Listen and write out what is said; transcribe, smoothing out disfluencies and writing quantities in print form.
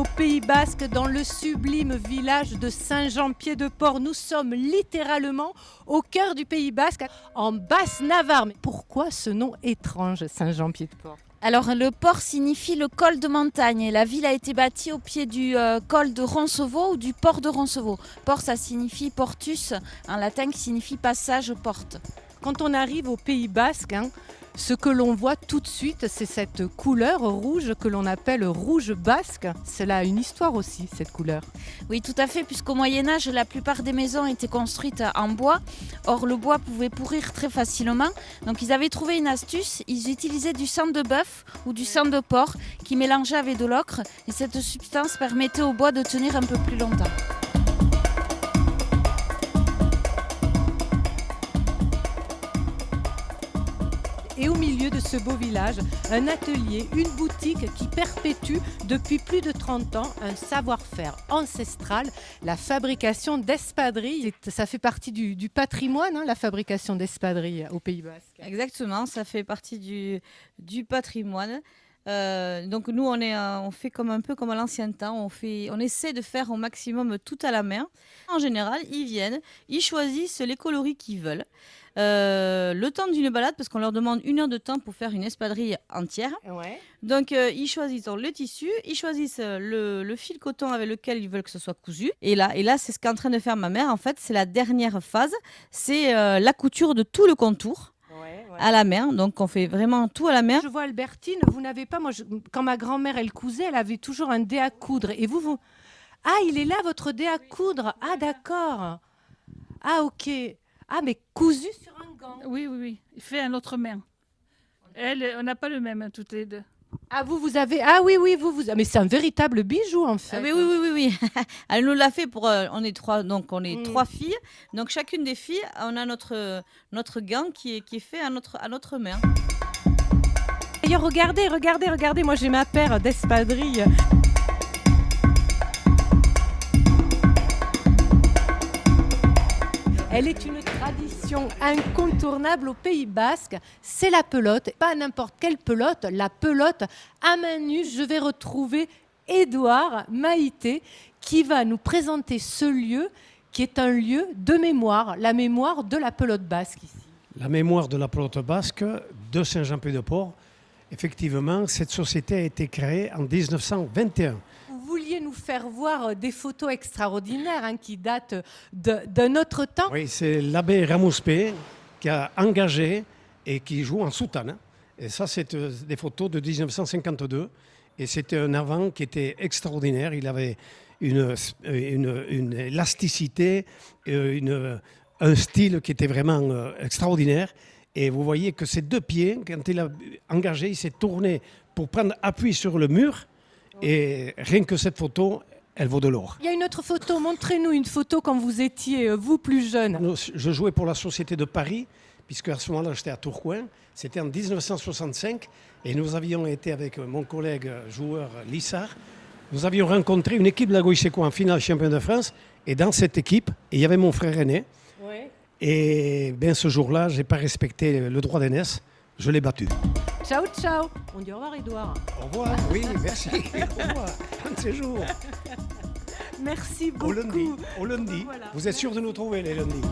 au Pays Basque, dans le sublime village de Saint-Jean-Pied-de-Port. Nous sommes littéralement au cœur du Pays Basque, en Basse-Navarre. Mais pourquoi ce nom étrange, Saint-Jean-Pied-de-Port ? Alors le port signifie le col de montagne et la ville a été bâtie au pied du col de Roncevaux ou du port de Roncevaux. Port, ça signifie portus en latin, qui signifie passage, porte. Quand on arrive au Pays Basque, ce que l'on voit tout de suite, c'est cette couleur rouge que l'on appelle rouge basque. Cela a une histoire aussi, cette couleur. Oui, tout à fait, puisqu'au Moyen-Âge, la plupart des maisons étaient construites en bois. Or, le bois pouvait pourrir très facilement. Donc, ils avaient trouvé une astuce. Ils utilisaient du sang de bœuf ou du sang de porc qui mélangeait avec de l'ocre. Et cette substance permettait au bois de tenir un peu plus longtemps. Et au milieu de ce beau village, un atelier, une boutique qui perpétue depuis plus de 30 ans un savoir-faire ancestral, la fabrication d'espadrilles. Ça fait partie du patrimoine, la fabrication d'espadrilles au Pays Basque. Exactement, ça fait partie du patrimoine. Donc nous, on fait un peu comme à l'ancien temps, on essaie de faire au maximum tout à la main. En général, ils viennent, ils choisissent les coloris qu'ils veulent. Le temps d'une balade, parce qu'on leur demande 1 heure de temps pour faire une espadrille entière. Ouais. Donc ils choisissent le tissu, ils choisissent le fil coton avec lequel ils veulent que ce soit cousu. Et là c'est ce qu'est en train de faire ma mère. En fait, c'est la dernière phase, c'est la couture de tout le contour. À la main, donc on fait vraiment tout à la main. Je vois Albertine, vous n'avez pas, quand ma grand-mère elle cousait, elle avait toujours un dé à coudre. Et vous... Ah, il est là votre dé à coudre. Ah, d'accord. Ah, ok. Ah, mais cousu sur un gant. Oui. Il fait à notre main. Elle, on n'a pas le même, toutes les deux. Ah, vous avez... Ah oui, vous... Mais c'est un véritable bijou, en fait. Ah, oui. Elle nous l'a fait pour... on est 3, donc on est 3 filles. Donc chacune des filles, on a notre gant qui est fait à notre main. D'ailleurs, regardez, moi j'ai ma paire d'espadrilles. Elle est une tradition incontournable au Pays Basque. C'est la pelote, pas n'importe quelle pelote, la pelote à main nue. Je vais retrouver Édouard Maïté qui va nous présenter ce lieu qui est un lieu de mémoire, la mémoire de la pelote basque ici. La mémoire de la pelote basque de Saint-Jean-Pied-de-Port. Effectivement, cette société a été créée en 1921. Vous vouliez nous faire voir des photos extraordinaires qui datent d'un autre temps. Oui, c'est l'abbé Ramouspé qui a engagé et qui joue en soutane. Et ça, c'est des photos de 1952. Et c'était un avant qui était extraordinaire. Il avait une élasticité, un style qui était vraiment extraordinaire. Et vous voyez que ses 2 pieds, quand il a engagé, il s'est tourné pour prendre appui sur le mur. Et rien que cette photo, elle vaut de l'or. Il y a une autre photo, montrez-nous une photo quand vous étiez, vous, plus jeune. Je jouais pour la Société de Paris, puisque à ce moment-là, j'étais à Tourcoing. C'était en 1965, et nous avions été avec mon collègue joueur Lissard. Nous avions rencontré une équipe de la Goïseco en finale champion de France, et dans cette équipe, il y avait mon frère aîné. Ouais. Et bien ce jour-là, je n'ai pas respecté le droit d'aînesse, je l'ai battu. Ciao. On dit au revoir, Édouard. Au revoir, oui, merci. Au revoir, bon séjour. Merci beaucoup. Au lundi. Voilà. Vous êtes sûr de nous trouver les lundis?